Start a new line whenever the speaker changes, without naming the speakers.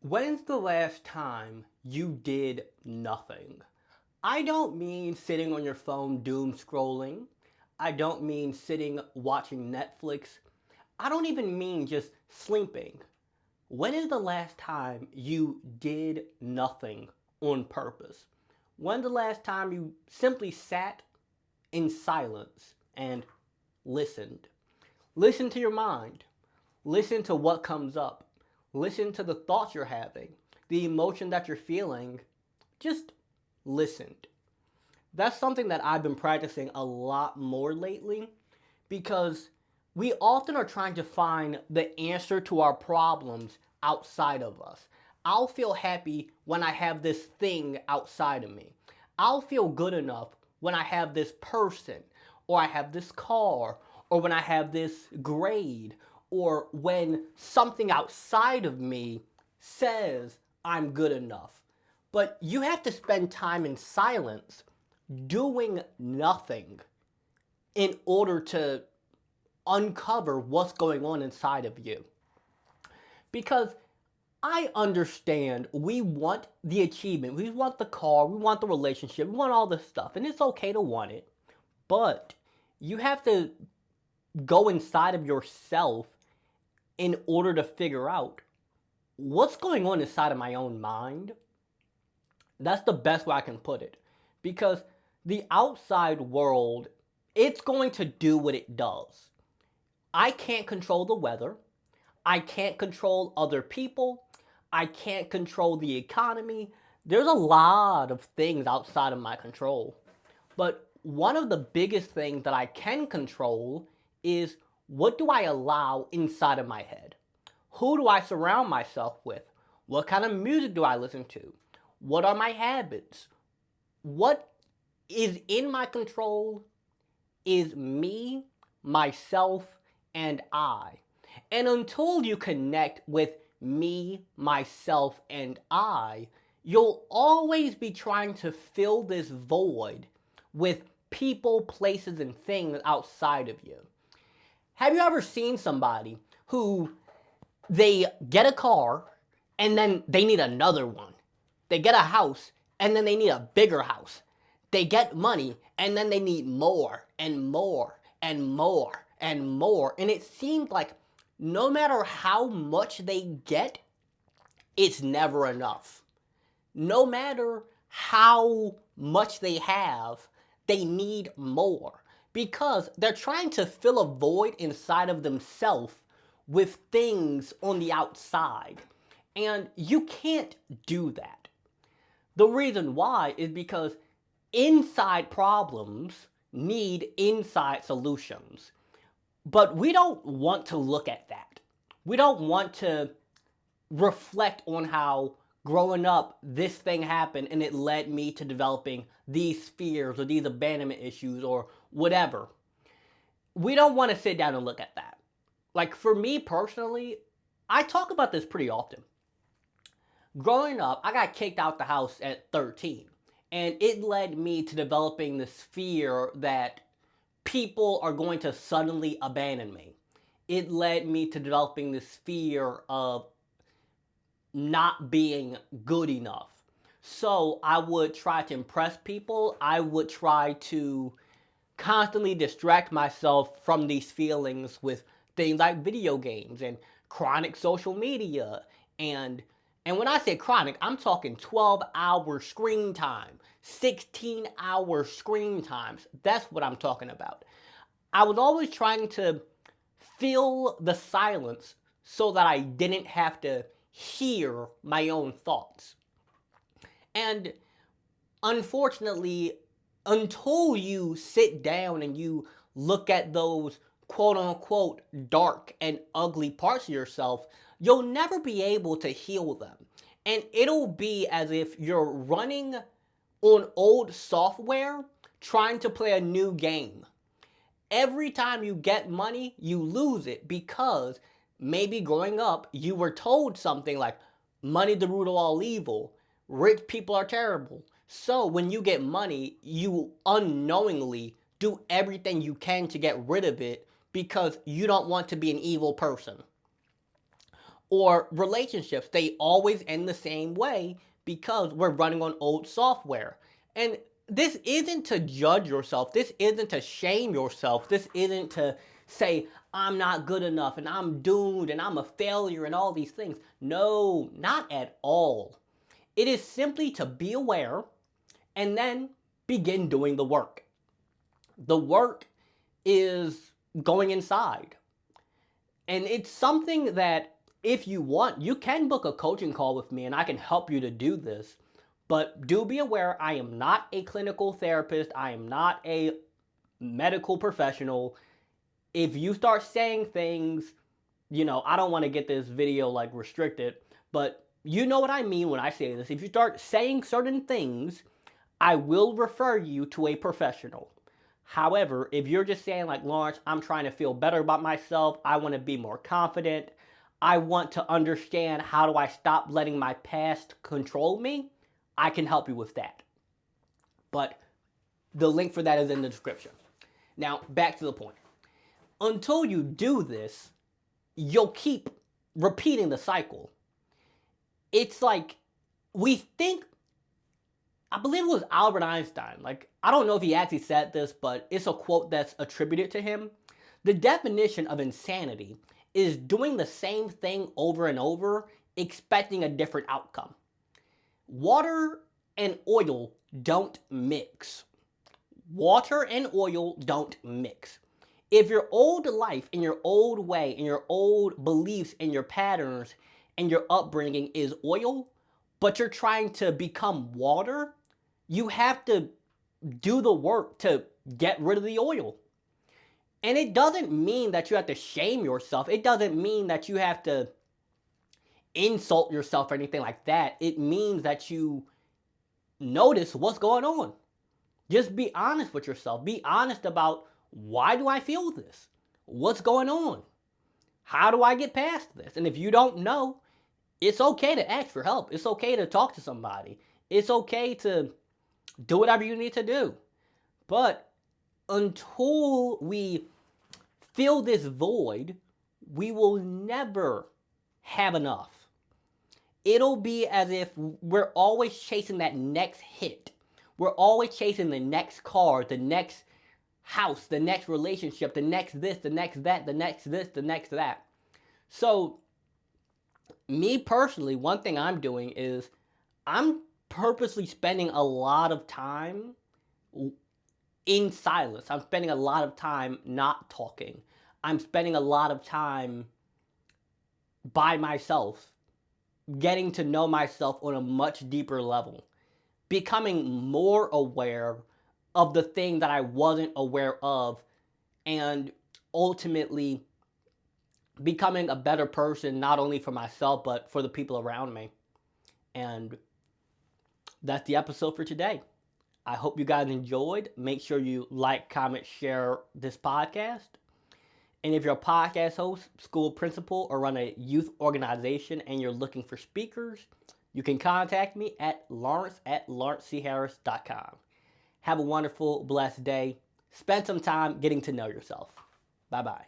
When's the last time you did nothing? I don't mean sitting on your phone doom scrolling. I don't mean sitting watching Netflix. I don't even mean just sleeping. When is the last time you did nothing on purpose? When's the last time you simply sat in silence and listened? Listen to your mind. Listen to what comes up. Listen to the thoughts you're having, the emotion that you're feeling. Just listen. That's something that I've been practicing a lot more lately because we often are trying to find the answer to our problems outside of us. I'll feel happy when I have this thing outside of me. I'll feel good enough when I have this person, or I have this car, or when I have this grade, or when something outside of me says I'm good enough. But you have to spend time in silence doing nothing in order to uncover what's going on inside of you. Because I understand we want the achievement, we want the car, we want the relationship, we want all this stuff, and it's okay to want it, but you have to go inside of yourself in order to figure out what's going on inside of my own mind. That's the best way I can put it. Because the outside world, it's going to do what it does. I can't control the weather. I can't control other people. I can't control the economy. There's a lot of things outside of my control. But one of the biggest things that I can control is, what do I allow inside of my head? Who do I surround myself with? What kind of music do I listen to? What are my habits? What is in my control is me, myself, and I. And until you connect with me, myself, and I, you'll always be trying to fill this void with people, places, and things outside of you. Have you ever seen somebody who they get a car and then they need another one? They get a house and then they need a bigger house. They get money and then they need more and more and more and more. And it seems like no matter how much they get, it's never enough. No matter how much they have, they need more because they're trying to fill a void inside of themselves with things on the outside. And you can't do that. The reason why is because inside problems need inside solutions. But we don't want to look at that. We don't want to reflect on how growing up this thing happened and it led me to developing these fears or these abandonment issues or whatever. We don't want to sit down and look at that. Like for me personally, I talk about this pretty often. Growing up, I got kicked out the house at 13. And it led me to developing this fear that people are going to suddenly abandon me. It led me to developing this fear of not being good enough. So I would try to impress people. I would try to constantly distract myself from these feelings with things like video games and chronic social media. And when I say chronic, I'm talking 12-hour screen time, 16-hour screen times. That's what I'm talking about. I was always trying to fill the silence so that I didn't have to hear my own thoughts. And unfortunately, until you sit down and you look at those quote unquote dark and ugly parts of yourself, you'll never be able to heal them. And it'll be as if you're running on old software trying to play a new game. Every time you get money, you lose it because maybe growing up, you were told something like, money the root of all evil, rich people are terrible. So when you get money, you unknowingly do everything you can to get rid of it because you don't want to be an evil person. Or relationships, they always end the same way because we're running on old software. And this isn't to judge yourself. This isn't to shame yourself. This isn't to say, I'm not good enough and I'm doomed and I'm a failure and all these things. No, not at all. It is simply to be aware and then begin doing the work. The work is going inside. And it's something that if you want, you can book a coaching call with me and I can help you to do this. But do be aware, I am not a clinical therapist. I am not a medical professional. If you start saying things, I don't want to get this video like restricted, but you know what I mean when I say this. If you start saying certain things, I will refer you to a professional. However, if you're just saying like, Lawrence, I'm trying to feel better about myself. I want to be more confident. I want to understand how do I stop letting my past control me. I can help you with that. But the link for that is in the description. Now, back to the point. Until you do this, you'll keep repeating the cycle. It's like we think, I believe it was Albert Einstein. Like, I don't know if he actually said this, but it's a quote that's attributed to him. The definition of insanity is doing the same thing over and over, expecting a different outcome. Water and oil don't mix. Water and oil don't mix. If your old life and your old way and your old beliefs and your patterns and your upbringing is oil, but you're trying to become water, you have to do the work to get rid of the oil. And it doesn't mean that you have to shame yourself. It doesn't mean that you have to insult yourself or anything like that. It means that you notice what's going on. Just be honest with yourself. Be honest about, why do I feel this? What's going on? How do I get past this? And if you don't know, it's okay to ask for help. It's okay to talk to somebody. It's okay to do whatever you need to do. But until we fill this void, we will never have enough. It'll be as if we're always chasing that next hit. We're always chasing the next car, the next house, the next relationship, the next this, the next that, the next this, the next that. So, me personally, one thing I'm doing is I'm purposely spending a lot of time in silence. I'm spending a lot of time not talking. I'm spending a lot of time by myself, getting to know myself on a much deeper level, becoming more aware of the thing that I wasn't aware of, and ultimately becoming a better person, not only for myself, but for the people around me. And that's the episode for today. I hope you guys enjoyed. Make sure you like, comment, share this podcast. And if you're a podcast host, school principal, or run a youth organization and you're looking for speakers, you can contact me at lawrence@lawrencecharris.com. Have a wonderful, blessed day. Spend some time getting to know yourself. Bye-bye.